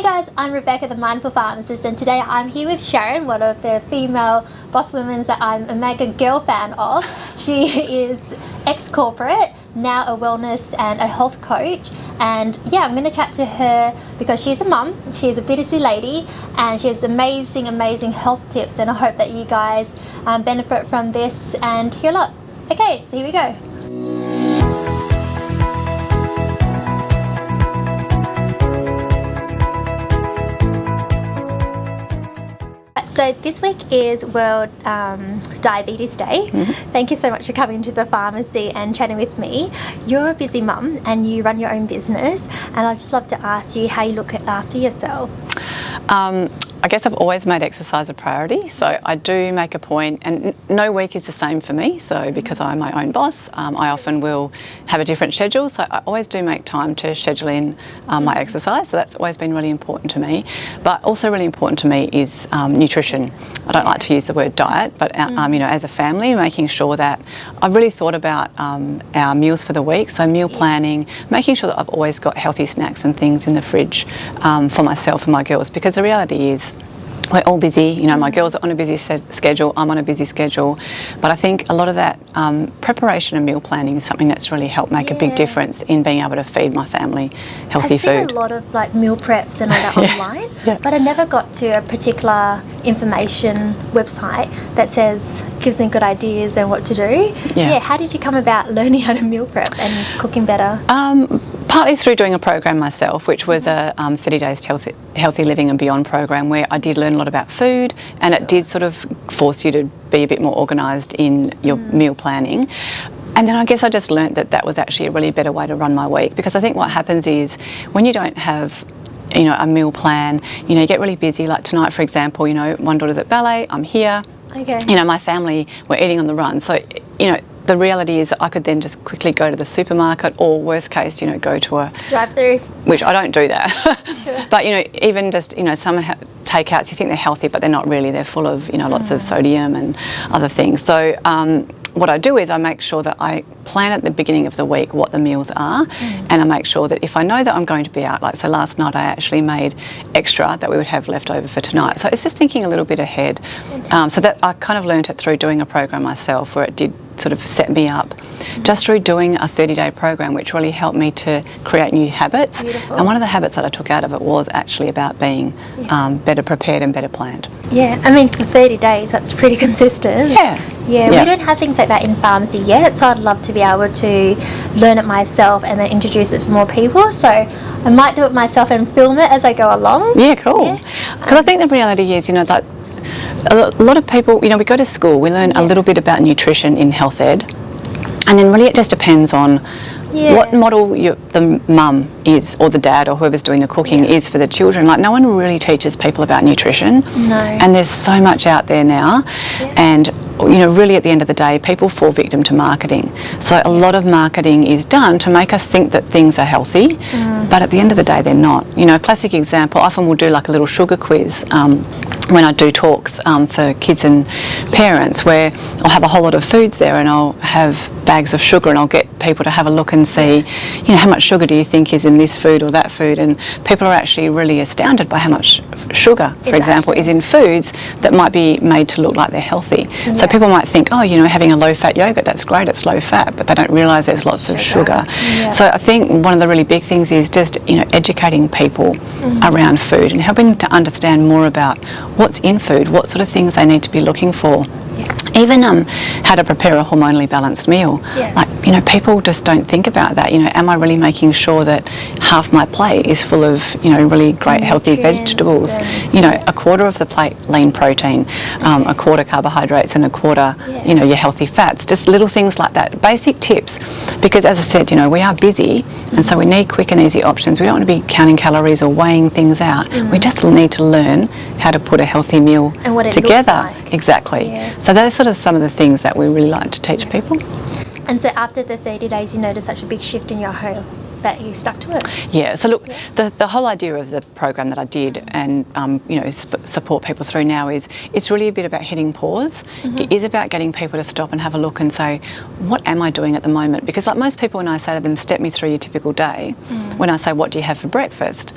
guys, I'm Rebecca, the Mindful Pharmacist, and today I'm here with Sharon, one of the female boss women that I'm a mega girl fan of. She is ex-corporate, now a wellness and a health coach, and yeah, I'm going to chat to her because she's a mum, she's a busy lady, and she has amazing health tips, and I hope that you guys benefit from this and hear a lot. Okay, so here we go. So this week is World Diabetes Day. Thank you so much for coming to the pharmacy and chatting with me. You're a busy mum and you run your own business, and I'd just love to ask you how you look after yourself. I guess I've always made exercise a priority, so I do make a point, and no week is the same for me, so because I'm my own boss, I often will have a different schedule, so I always do make time to schedule in my exercise, so that's always been really important to me. But also really important to me is nutrition. I don't like to use the word diet, but you know, as a family, making sure that I've really thought about our meals for the week, so meal planning, making sure that I've always got healthy snacks and things in the fridge for myself and my girls, because the reality is we're all busy, you know, my girls are on a busy schedule, I'm on a busy schedule, but I think a lot of that preparation and meal planning is something that's really helped make a big difference in being able to feed my family healthy food. I've seen a lot of like meal preps and all that online, but I never got to a particular information website that gives me good ideas and what to do. Yeah, how did you come about learning how to meal prep and cooking better? Partly through doing a program myself, which was a 30 Days Healthy Living and Beyond program, where I did learn a lot about food, and it did sort of force you to be a bit more organised in your meal planning. And then I guess I just learnt that that was actually a really better way to run my week, because I think what happens is when you don't have, you know, a meal plan, you know, you get really busy. Like tonight, for example, you know, one daughter's at ballet, I'm here. Okay. You know, my family, we're eating on the run. So, you know, the reality is I could then just quickly go to the supermarket, or worst case, you know, go to a drive-through, which I don't do that. But, you know, even just, you know, some takeouts, you think they're healthy, but they're not really. They're full of, you know, lots of sodium and other things. So what I do is I make sure that I plan at the beginning of the week what the meals are, and I make sure that if I know that I'm going to be out, like so last night I actually made extra that we would have left over for tonight. So it's just thinking a little bit ahead. So that I kind of learned it through doing a program myself, where it did sort of set me up just through doing a 30-day program, which really helped me to create new habits. Beautiful. And one of the habits that I took out of it was actually about being better prepared and better planned. Yeah, I mean, for 30 days, that's pretty consistent. Yeah, we don't have things like that in pharmacy yet, so I'd love to be able to learn it myself and then introduce it to more people. So I might do it myself and film it as I go along. Yeah, cool. Because I think the reality is, you know, that a lot of people, you know, we go to school, we learn a little bit about nutrition in health ed, and then really it just depends on what model the mum is, or the dad, or whoever's doing the cooking is for the children. Like, no one really teaches people about nutrition. No. And there's so much out there now. And you know, really at the end of the day, people fall victim to marketing. So a lot of marketing is done to make us think that things are healthy, but at the end of the day, they're not. You know, a classic example, often we'll do like a little sugar quiz when I do talks for kids and parents, where I'll have a whole lot of foods there, and I'll have bags of sugar, and I'll get people to have a look and see, you know, how much sugar do you think is in this food or that food, and people are actually really astounded by how much sugar, for example, is in foods that might be made to look like they're healthy. So people might think, oh, you know, having a low-fat yogurt, that's great, it's low-fat, but they don't realise there's lots of sugar. So I think one of the really big things is just, you know, educating people around food and helping them to understand more about what's in food, what sort of things they need to be looking for. Even how to prepare a hormonally balanced meal. Like, you know, people just don't think about that. You know, am I really making sure that half my plate is full of, you know, really great healthy vegetables? You know, a quarter of the plate lean protein, a quarter carbohydrates, and a quarter, you know, your healthy fats. Just little things like that, basic tips. Because as I said, you know, we are busy, and so we need quick and easy options. We don't want to be counting calories or weighing things out. We just need to learn how to put a healthy meal and what it together. Looks like. Exactly. So those are sort of some of the things that we really like to teach people. And so after the 30 days, you noticed such a big shift in your home that you stuck to it. Yeah, so look, the whole idea of the program that I did and you know, support people through now is it's really a bit about hitting pause. It is about getting people to stop and have a look and say, what am I doing at the moment? Because like most people, when I say to them, step me through your typical day, when I say, what do you have for breakfast?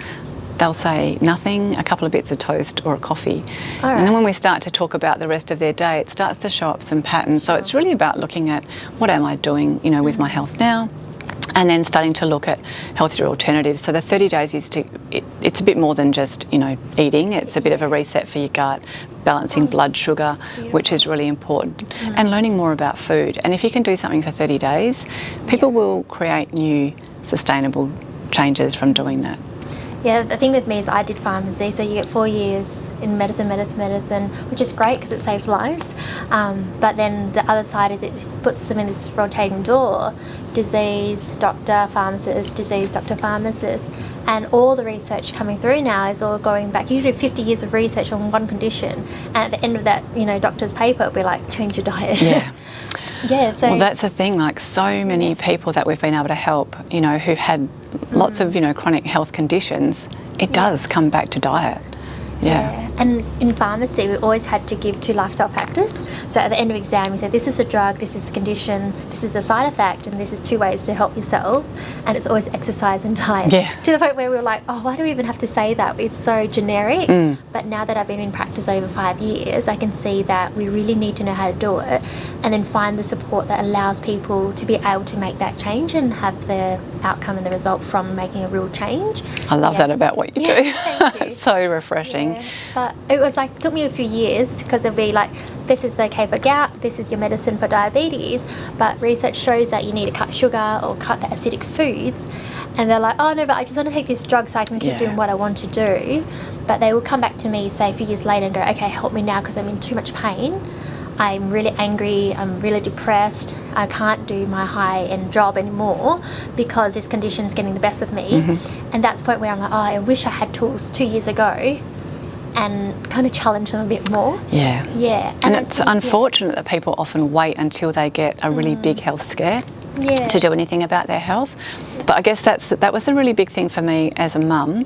they'll say nothing, a couple of bits of toast or a coffee. All right. And then when we start to talk about the rest of their day, it starts to show up some patterns. So it's really about looking at what am I doing, you know, with my health now, and then starting to look at healthier alternatives. So the 30 days is it's a bit more than just, you know, eating. It's a bit of a reset for your gut, balancing blood sugar, which is really important, and learning more about food. And if you can do something for 30 days, people will create new sustainable changes from doing that. Yeah, the thing with me is I did pharmacy, so you get 4 years in medicine, which is great because it saves lives. But then the other side is it puts them in this rotating door: disease, doctor, pharmacist, disease, doctor, pharmacist. And all the research coming through now is all going back. You do 50 years of research on one condition, and at the end of that, you know, doctor's paper will be like, change your diet. Yeah. Yeah, so well, that's the thing, like so many people that we've been able to help, you know, who've had lots of, you know, chronic health conditions, it does come back to diet. Yeah. And in pharmacy, we always had to give 2 lifestyle factors. So at the end of exam, we said, this is a drug, this is a condition, this is a side effect, and this is 2 ways to help yourself. And it's always exercise and diet. Yeah. To the point where we were like, oh, why do we even have to say that? It's so generic. But now that I've been in practice over 5 years, I can see that we really need to know how to do it, and then find the support that allows people to be able to make that change and have the outcome and the result from making a real change. I love that about what you do. Thank you. It's so refreshing. Yeah. But it was like, took me a few years, because it'd be like, this is okay for gout, this is your medicine for diabetes, but research shows that you need to cut sugar or cut the acidic foods. And they're like, oh no, but I just want to take this drug so I can keep doing what I want to do. But they will come back to me, say a few years later, and go, okay, help me now because I'm in too much pain. I'm really angry, I'm really depressed, I can't do my high-end job anymore because this condition's getting the best of me. And that's the point where I'm like, oh, I wish I had tools 2 years ago, and kind of challenge them a bit more. Yeah. And it's unfortunate that people often wait until they get a really big health scare to do anything about their health. But I guess that was a really big thing for me as a mum.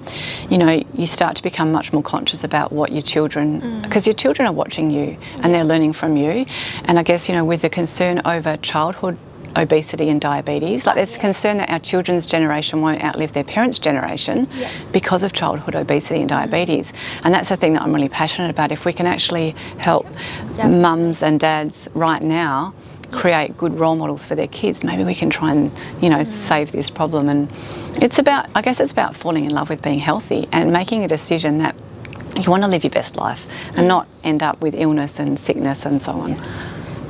You know, you start to become much more conscious about what your children, because your children are watching you and they're learning from you. And I guess, you know, with the concern over childhood obesity and diabetes, like there's concern that our children's generation won't outlive their parents' generation because of childhood obesity and diabetes. And that's the thing that I'm really passionate about. If we can actually help mums and dads right now create good role models for their kids, maybe we can try and, you know, save this problem. And it's about, I guess it's about falling in love with being healthy and making a decision that you want to live your best life and not end up with illness and sickness and so on.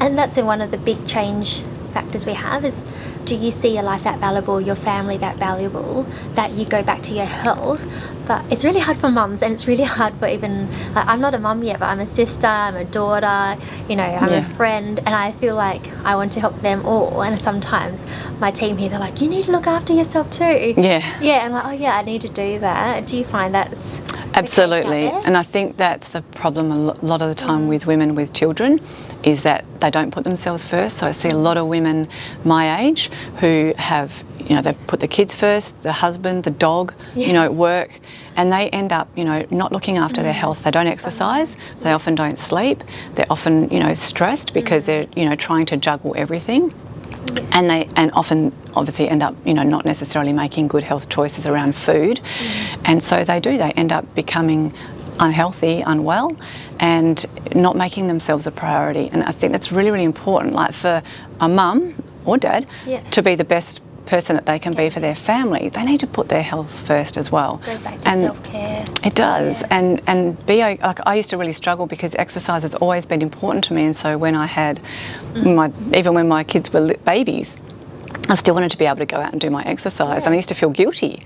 And that's one of the big change factors we have is, do you see your life that valuable, your family that valuable, that you go back to your health? But it's really hard for mums, and it's really hard for even, like, I'm not a mum yet, but I'm a sister, I'm a daughter, you know, I'm a friend, and I feel like I want to help them all. And sometimes my team here, they're like, you need to look after yourself too. Yeah, I'm like, oh yeah, I need to do that. Do you find that's absolutely? And I think that's the problem a lot of the time with women with children, is that they don't put themselves first. So I see a lot of women my age who have, you know, they put the kids first, the husband, the dog, you know, work, and they end up, you know, not looking after their health. They don't exercise, they often don't sleep, they're often, you know, stressed because they're, you know, trying to juggle everything. And they often obviously end up, you know, not necessarily making good health choices around food. And so they end up becoming unhealthy, unwell, and not making themselves a priority. And I think that's really, really important, like for a mum or dad to be the best person that they can be for their family. They need to put their health first as well. It goes back to self-care. It does. And like, I used to really struggle because exercise has always been important to me, and so when I had even when my kids were babies, I still wanted to be able to go out and do my exercise, and I used to feel guilty.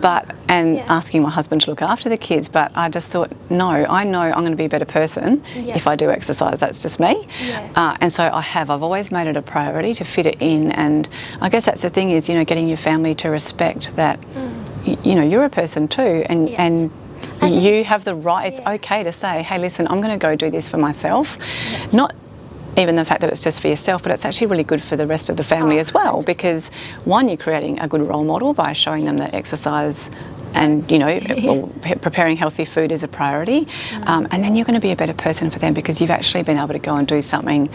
Asking my husband to look after the kids, but I just thought, no, I know I'm going to be a better person if I do exercise. That's just me. And so I've always made it a priority to fit it in. And I guess that's the thing is, you know, getting your family to respect that, you know, you're a person too, and you have the right, it's okay to say, hey, listen, I'm going to go do this for myself. Not even the fact that it's just for yourself, but it's actually really good for the rest of the family as well, because one, you're creating a good role model by showing them that exercise and, you know, preparing healthy food is a priority, and then you're going to be a better person for them because you've actually been able to go and do something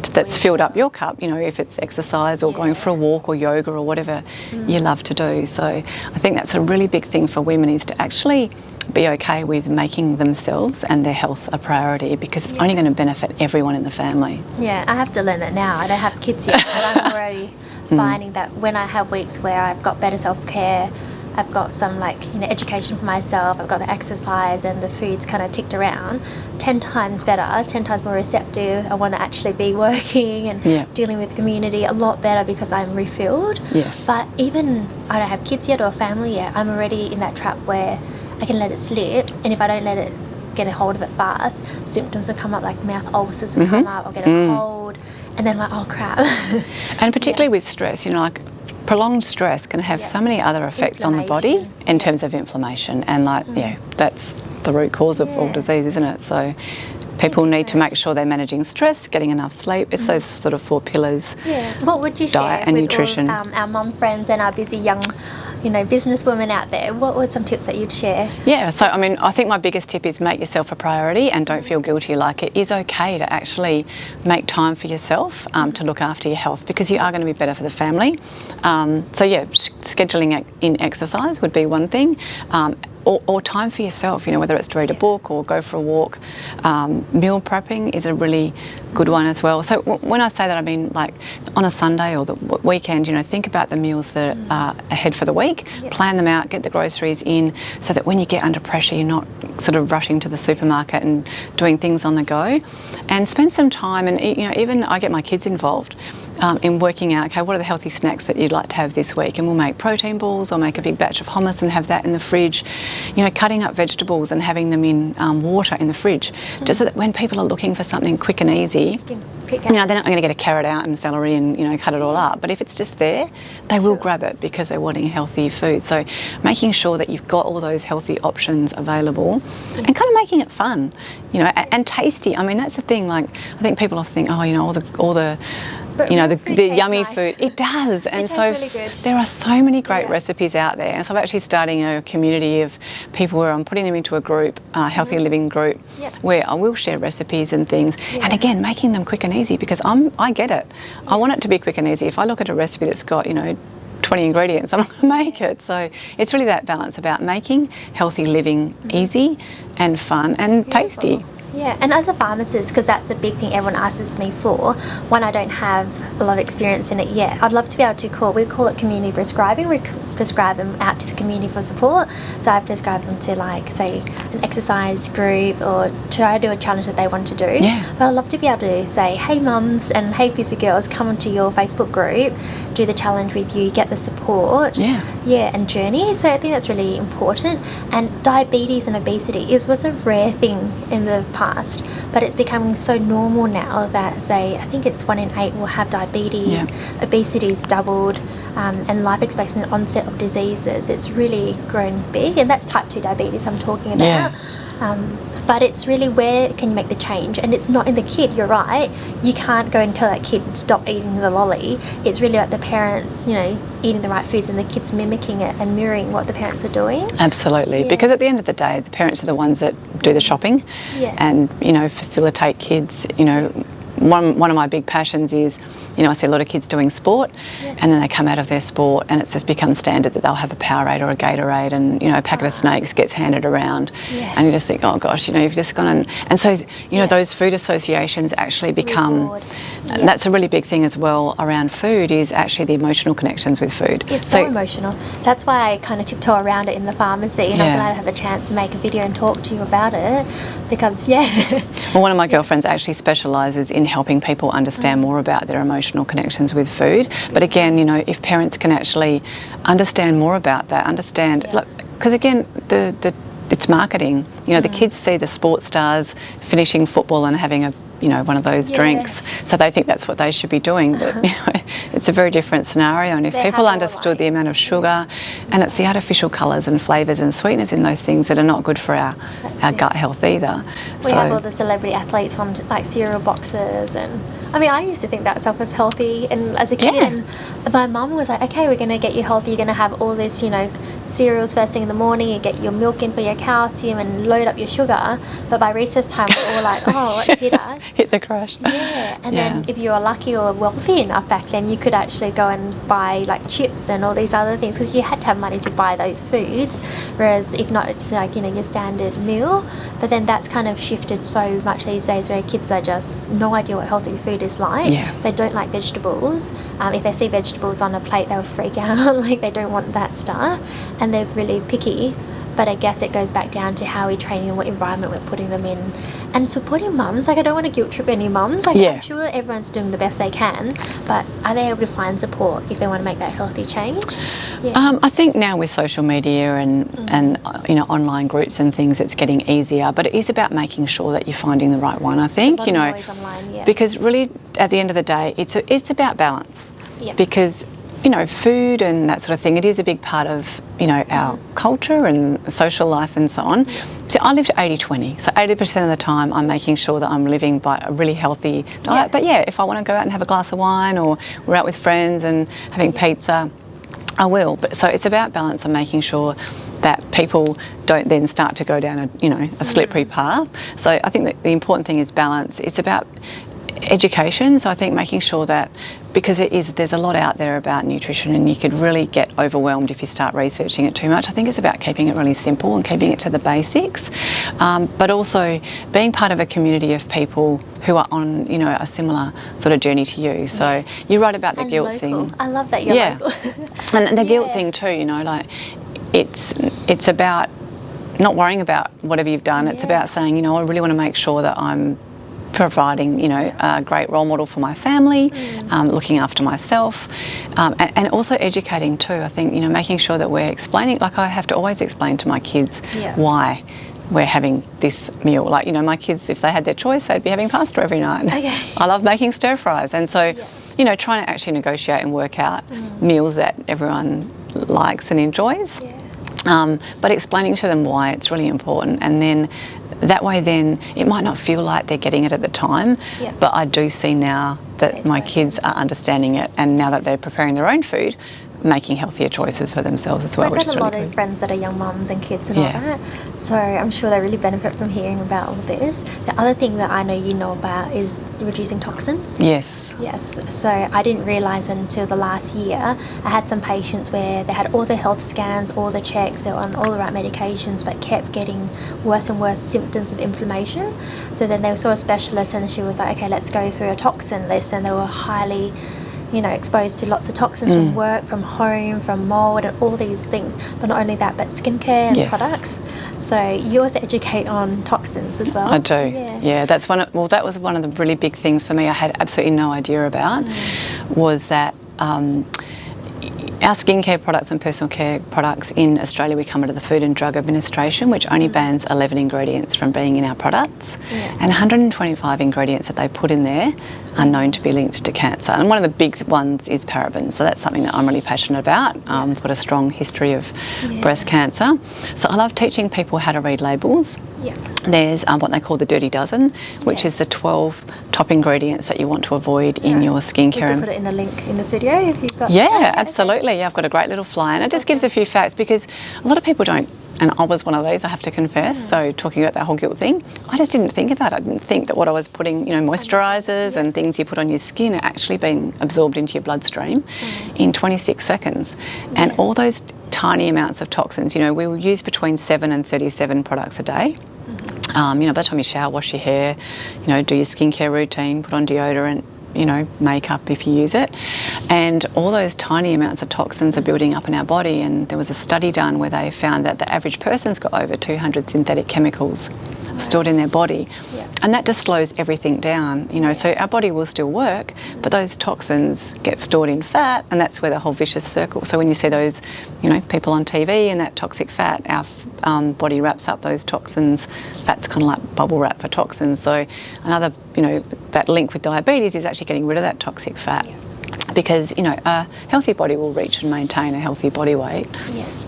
that's filled up your cup, you know, if it's exercise or going for a walk or yoga or whatever you love to do. So I think that's a really big thing for women, is to actually be okay with making themselves and their health a priority, because it's only going to benefit everyone in the family. Yeah, I have to learn that now. I don't have kids yet, but I'm already finding that when I have weeks where I've got better self-care, I've got some, like, you know, education for myself, I've got the exercise and the food's kind of ticked around, 10 times better, 10 times more receptive. I want to actually be working and dealing with community a lot better because I'm refilled. Yes. But even I don't have kids yet or family yet, I'm already in that trap where I can let it slip, and if I don't let it get a hold of it fast, symptoms will come up, like mouth ulcers will come up, I'll get a cold, and then I'm like, oh crap. And particularly with stress, you know, like prolonged stress can have so many other effects on the body in terms of inflammation, and like that's the root cause of all disease, isn't it? So people need to make sure they're managing stress, getting enough sleep. It's those sort of 4 pillars. Yeah. What would you share diet and with nutrition. all our mum friends and our busy young, you know, businesswomen out there? What were some tips that you'd share? Yeah, so I mean, I think my biggest tip is make yourself a priority and don't feel guilty. Like, it is okay to actually make time for yourself to look after your health, because you are going to be better for the family. So yeah, scheduling in exercise would be one thing. Or time for yourself, you know, whether it's to read a book or go for a walk. Meal prepping is a really good one as well. So when I say that, I mean, like, on a Sunday or the weekend, you know, think about the meals that are ahead for the week, plan them out, get the groceries in, so that when you get under pressure, you're not sort of rushing to the supermarket and doing things on the go. And spend some time, and, you know, even I get my kids involved in working out, okay, what are the healthy snacks that you'd like to have this week? And we'll make protein balls or make a big batch of hummus and have that in the fridge. You know, cutting up vegetables and having them in water in the fridge, just so that when people are looking for something quick and easy, you know, they're not going to get a carrot out and celery and, you know, cut it all up. But if it's just there, they will grab it because they're wanting healthy food. So making sure that you've got all those healthy options available and kind of making it fun, you know, and tasty. I mean, that's the thing. Like, I think people often think, oh, you know, all the you know, the yummy food. It does. And so really good. there are so many great recipes out there. And so I'm actually starting a community of people where I'm putting them into a group, healthy living group, where I will share recipes and things. And again, making them quick and easy, because I get it. I want it to be quick and easy. If I look at a recipe that's got, you know, 20 ingredients, I'm not going to make it. So it's really that balance about making healthy living easy and fun and tasty. Yeah, and as a pharmacist, because that's a big thing everyone asks me for, when I don't have a lot of experience in it yet, I'd love to be able to we call it community prescribing. We prescribe them out to the community for support. So I prescribe them to, like, say, an exercise group, or try to do a challenge that they want to do. Yeah. But I'd love to be able to say, hey mums and hey busy girls, come onto your Facebook group, do the challenge with you, get the support. And journey. So I think that's really important. And diabetes and obesity was a rare thing in the past, but it's becoming so normal now that, say, I think it's 1 in 8 will have diabetes. Obesity's doubled, and life expectancy and onset of diseases, it's really grown big, and that's type 2 diabetes I'm talking about. But it's really, where can you make the change? And it's not in the kid, you're right. You can't go and tell that kid stop eating the lolly. It's really like the parents, you know, eating the right foods and the kids mimicking it and mirroring what the parents are doing. Absolutely, because at the end of the day, the parents are the ones that do the shopping and, you know, facilitate kids. You know, one of my big passions is, you know, I see a lot of kids doing sport, and then they come out of their sport and it's just become standard that they'll have a Powerade or a Gatorade, and, you know, a packet of snakes gets handed around, and you just think, oh gosh, you know, you've just gone and so, you know, those food associations actually become, and that's a really big thing as well around food, is actually the emotional connections with food. It's so emotional. That's why I kind of tiptoe around it in the pharmacy, and I'm glad I have a chance to make a video and talk to you about it, because well, one of my girlfriends actually specialises in helping people understand more about their emotional connections with food. But again, you know, if parents can actually understand more about that, because again, it's marketing. You know, the kids see the sports stars finishing football and having a, you know, one of those drinks, so they think that's what they should be doing, but, you know, it's a very different scenario. And if people understood the amount of sugar, and it's the artificial colours and flavours and sweeteners in those things that are not good for our gut health either. We have all the celebrity athletes on, like, cereal boxes and I mean, I used to think that stuff was healthy, and as a kid, and my mum was like, okay, we're going to get you healthy, you're going to have all this, you know, cereals first thing in the morning, you get your milk in for your calcium and load up your sugar. But by recess time, we're all like, oh, what's hit us? Hit the crash. Yeah, and then if you were lucky or wealthy enough back then, you could actually go and buy like chips and all these other things, because you had to have money to buy those foods, whereas if not, it's like, you know, your standard meal. But then that's kind of shifted so much these days, where kids are just no idea what healthy food is like. They don't like vegetables. If they see vegetables on a plate, they'll freak out. Like, they don't want that stuff, and they're really picky. But I guess it goes back down to how we're training and what environment we're putting them in. And supporting mums, like, I don't want to guilt trip any mums. Like, I'm sure everyone's doing the best they can, but are they able to find support if they want to make that healthy change? I think now with social media and you know, online groups and things, it's getting easier. But it is about making sure that you're finding the right one. I think, you know, online, because really at the end of the day, it's about balance. Because, you know, food and that sort of thing, it is a big part of, you know, our culture and social life and so on. So I live to 80-20. So 80% of the time I'm making sure that I'm living by a really healthy diet. But if I want to go out and have a glass of wine, or we're out with friends and having pizza, I will. But so it's about balance and making sure that people don't then start to go down a slippery path. So I think that the important thing is balance. It's about education. So I think making sure that, because there's a lot out there about nutrition, and you could really get overwhelmed if you start researching it too much. I think it's about keeping it really simple and keeping it to the basics, but also being part of a community of people who are on, you know, a similar sort of journey to you. So you're right about the guilt thing. I love that you're local. And the guilt thing too, you know, like it's about not worrying about whatever you've done. It's about saying, you know, I really want to make sure that I'm providing, you know, a great role model for my family, looking after myself, and also educating too. I think, you know, making sure that we're explaining, like I have to always explain to my kids why we're having this meal. Like, you know, my kids, if they had their choice, they'd be having pasta every night. I love making stir fries, and so, you know, trying to actually negotiate and work out meals that everyone likes and enjoys. But explaining to them why it's really important, and then that way then it might not feel like they're getting it at the time, but I do see now that my kids are understanding it, and now that they're preparing their own food, making healthier choices for themselves as well. I've got a lot of friends that are young mums and kids and all that, so I'm sure they really benefit from hearing about all this. The other thing that I know you know about is reducing toxins. Yes, so I didn't realise until the last year. I had some patients where they had all their health scans, all the checks, they were on all the right medications, but kept getting worse and worse symptoms of inflammation. So then they saw a specialist, and she was like, okay, let's go through a toxin list, and they were highly, you know, exposed to lots of toxins from work, from home, from mould, and all these things. But not only that, but skincare and products. So you also educate on toxins as well. I do. That's that was one of the really big things for me. I had absolutely no idea about was that our skincare products and personal care products in Australia, we come under the Food and Drug Administration, which only bans 11 ingredients from being in our products, and 125 ingredients that they put in there are known to be linked to cancer. And one of the big ones is parabens, so that's something that I'm really passionate about. I've got a strong history of breast cancer, so I love teaching people how to read labels. There's what they call the dirty dozen, which is the 12 top ingredients that you want to avoid in your skincare. We can put it in a link in this video if you've got absolutely. I've got a great little flyer, and it just gives a few facts, because a lot of people don't, and I was one of these, I have to confess. So talking about that whole guilt thing, I just didn't think about it. I didn't think that what I was putting, you know, moisturisers and things you put on your skin are actually being absorbed into your bloodstream in 26 seconds. And all those tiny amounts of toxins, you know, we will use between 7 and 37 products a day. You know, by the time you shower, wash your hair, you know, do your skincare routine, put on deodorant, you know, makeup if you use it, and all those tiny amounts of toxins are building up in our body. And there was a study done where they found that the average person's got over 200 synthetic chemicals stored in their body, and that just slows everything down, you know. So our body will still work, but those toxins get stored in fat, and that's where the whole vicious circle. So when you see those, you know, people on TV and that toxic fat, our body wraps up those toxins. Fat's kind of like bubble wrap for toxins. So another, you know, that link with diabetes is actually getting rid of that toxic fat, because, you know, a healthy body will reach and maintain a healthy body weight.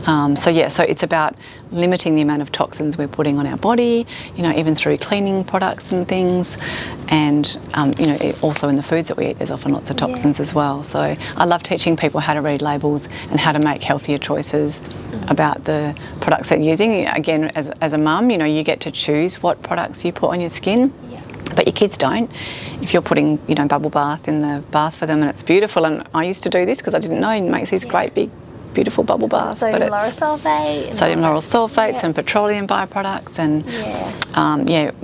So it's about limiting the amount of toxins we're putting on our body, even through cleaning products and things, and also in the foods that we eat, there's often lots of toxins as well. So I love teaching people how to read labels and how to make healthier choices about the products they're using. Again, as a mum, you get to choose what products you put on your skin. But your kids don't. If you're putting, bubble bath in the bath for them and it's beautiful, and I used to do this because I didn't know, it makes these great big beautiful bubble baths. Sodium lauryl sulfate. Sodium lauryl sulfates and petroleum byproducts, and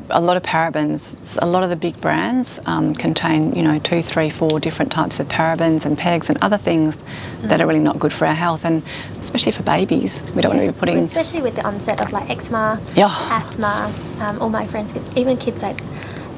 a lot of parabens. A lot of the big brands contain 2, 3, 4 different types of parabens and pegs and other things that are really not good for our health, and especially for babies. We don't want to be putting... Especially with the onset of like eczema, asthma, all my friends, even kids, like,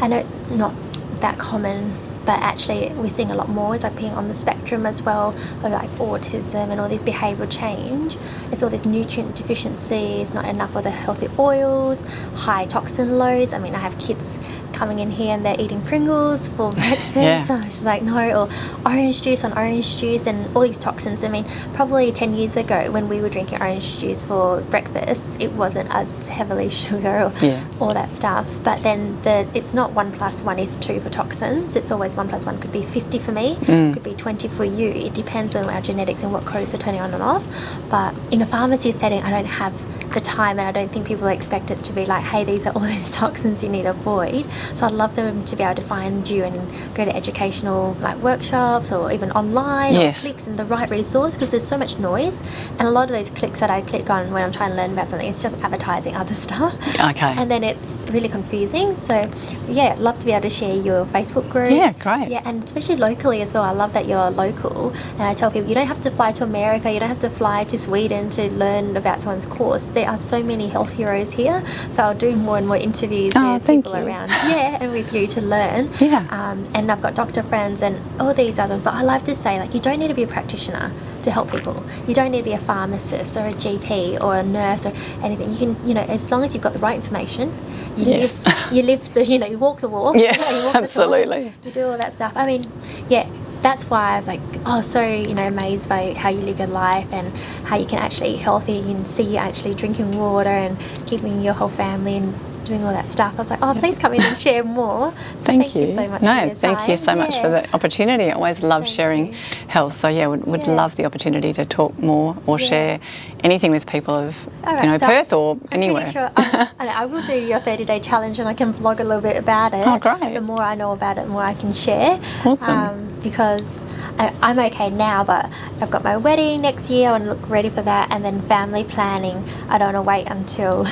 I know it's not that common, but actually we're seeing a lot more is like being on the spectrum as well, of like autism and all this behavioural change. It's all this nutrient deficiencies, not enough of the healthy oils, high toxin loads. I mean, I have kids coming in here and they're eating Pringles for breakfast. So I was just like, no, or orange juice on orange juice and all these toxins. I mean, probably 10 years ago when we were drinking orange juice for breakfast, it wasn't as heavily sugar or all that stuff. But then it's not 1 + 1 is 2 for toxins. It's always 1 + 1 could be 50 for me, could be 20 for you. It depends on our genetics and what codes are turning on and off. But in a pharmacy setting, I don't have the time, and I don't think people expect it to be like, hey, these are all these toxins you need to avoid. So I'd love them to be able to find you and go to educational like workshops or even online or clicks and the right resource, because there's so much noise, and a lot of those clicks that I click on when I'm trying to learn about something, it's just advertising other stuff. And then it's really confusing. So I'd love to be able to share your Facebook group. Great. And especially locally as well. I love that you're local, and I tell people you don't have to fly to America, you don't have to fly to Sweden to learn about someone's course. There are so many health heroes here, so I'll do more and more interviews with people around and with you to learn. And I've got doctor friends and all these others, but I love to say, like, you don't need to be a practitioner to help people. You don't need to be a pharmacist or a GP or a nurse or anything. You can, as long as you've got the right information, you you walk the walk. You walk Absolutely. The talk, you do all that stuff. I mean, that's why I was like, amazed by how you live your life and how you can actually eat healthy and see you actually drinking water and keeping your whole family and doing all that stuff. I was like, please come in and share more. So thank you so much for your time. Thank you so much for the opportunity. I always love sharing health. So would love the opportunity to talk more or share anything with people of Perth or anywhere. Sure, I will do your 30-day challenge and I can vlog a little bit about it. Oh, great. The more I know about it, the more I can share. Awesome. Because I'm okay now, but I've got my wedding next year. I want to look ready for that, and then family planning. I don't want to wait until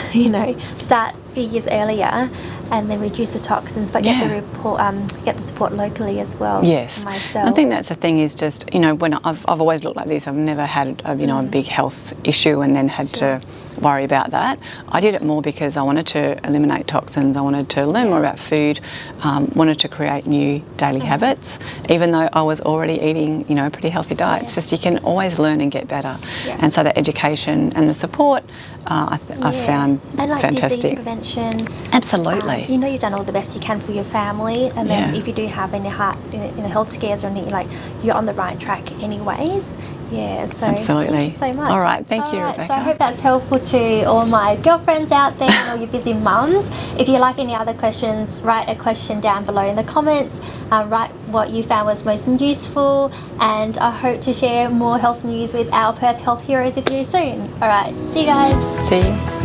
start a few years earlier, and then reduce the toxins, but get the support locally as well. Yes, myself. I think that's the thing is just when I've always looked like this. I've never had a big health issue and then had to worry about that. I did it more because I wanted to eliminate toxins. I wanted to learn more about food. Wanted to create new daily habits, even though I was already eating a pretty healthy diet. It's just you can always learn and get better, and so that education and the support I found and like fantastic. Disease prevention. Absolutely. You've done all the best you can for your family, and then if you do have any health scares or anything, you're on the right track anyways. So absolutely. Thank you so much. All right, thank you, Rebecca. So I hope that's helpful to all my girlfriends out there and all you busy mums. If you like any other questions, write a question down below in the comments. Write what you found was most useful, and I hope to share more health news with our Perth Health Heroes with you soon. All right, see you guys. See you.